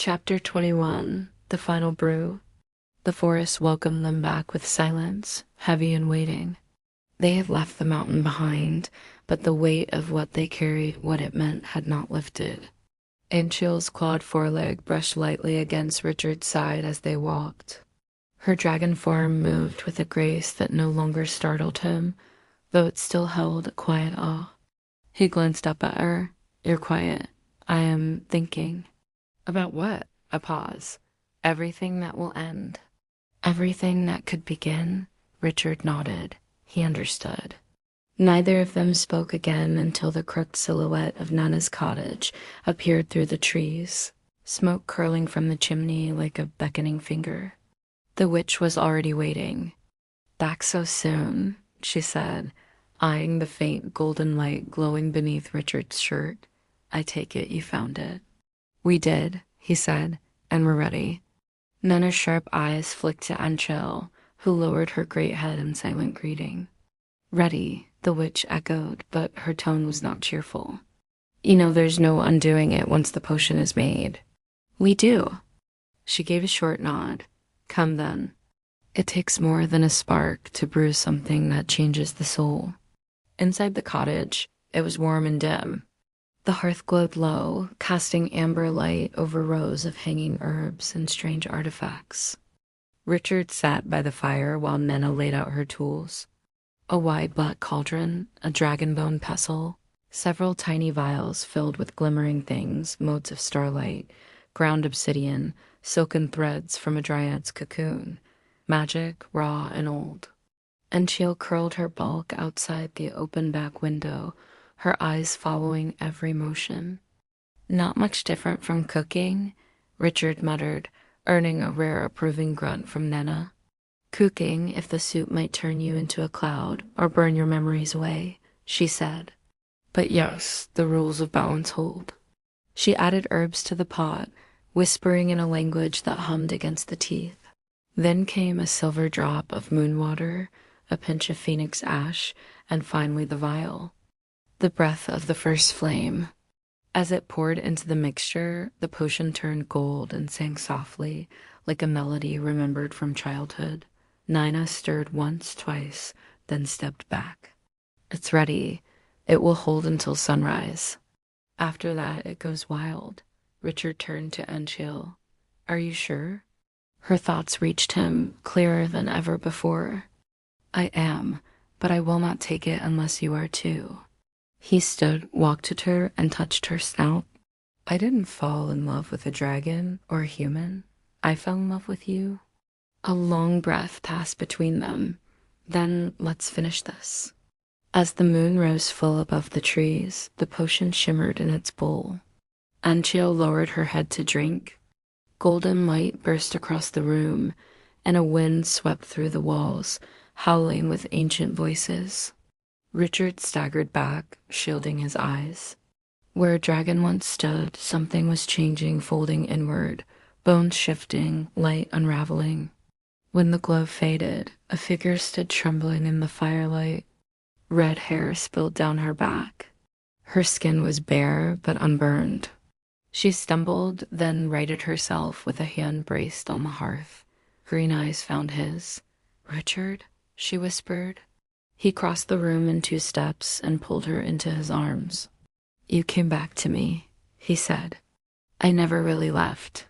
Chapter 21. The Final Brew. The forest welcomed them back with silence, heavy and waiting. They had left the mountain behind, but the weight of what they carried, what it meant, had not lifted. Anchil's clawed foreleg brushed lightly against Richard's side as they walked. Her dragon form moved with a grace that no longer startled him, though it still held a quiet awe. He glanced up at her. "You're quiet." "I am thinking." "About what?" A pause. "Everything that will end." "Everything that could begin?" Richard nodded. He understood. Neither of them spoke again until the crooked silhouette of Nana's cottage appeared through the trees, smoke curling from the chimney like a beckoning finger. The witch was already waiting. "Back so soon," she said, eyeing the faint golden light glowing beneath Richard's shirt. "I take it you found it." "We did," he said, "and we're ready." Nana's sharp eyes flicked to Anchel, who lowered her great head in silent greeting. "Ready," the witch echoed, but her tone was not cheerful. "You know there's no undoing it once the potion is made." "We do." She gave a short nod. "Come then." It takes more than a spark to brew something that changes the soul. Inside the cottage, it was warm and dim. The hearth glowed low, casting amber light over rows of hanging herbs and strange artifacts. Richard sat by the fire while Nana laid out her tools. A wide black cauldron, a dragon-bone pestle, several tiny vials filled with glimmering things, motes of starlight, ground obsidian, silken threads from a dryad's cocoon, magic, raw and old. Anchil curled her bulk outside the open back window, her eyes following every motion. "Not much different from cooking," Richard muttered, earning a rare approving grunt from Nana. "Cooking if the soup might turn you into a cloud or burn your memories away," she said. "But yes, the rules of balance hold." She added herbs to the pot, whispering in a language that hummed against the teeth. Then came a silver drop of moon water, a pinch of phoenix ash, and finally the vial. The breath of the first flame. As it poured into the mixture, the potion turned gold and sang softly, like a melody remembered from childhood. Nina stirred once, twice, then stepped back. "It's ready. It will hold until sunrise. After that, it goes wild." Richard turned to Anchil. "Are you sure?" Her thoughts reached him, clearer than ever before. "I am, but I will not take it unless you are too." He stood, walked to her, and touched her snout. "I didn't fall in love with a dragon or a human. I fell in love with you." A long breath passed between them. "Then let's finish this." As the moon rose full above the trees, the potion shimmered in its bowl. Anchil lowered her head to drink. Golden light burst across the room, and a wind swept through the walls, howling with ancient voices. Richard staggered back, shielding his eyes. Where a dragon once stood, something was changing, folding inward, bones shifting, light unraveling. When the glow faded, a figure stood trembling in the firelight. Red hair spilled down her back. Her skin was bare but unburned. She stumbled, then righted herself with a hand braced on the hearth. Green eyes found his. "Richard?" she whispered. He crossed the room in 2 steps and pulled her into his arms. "You came back to me," he said. "I never really left.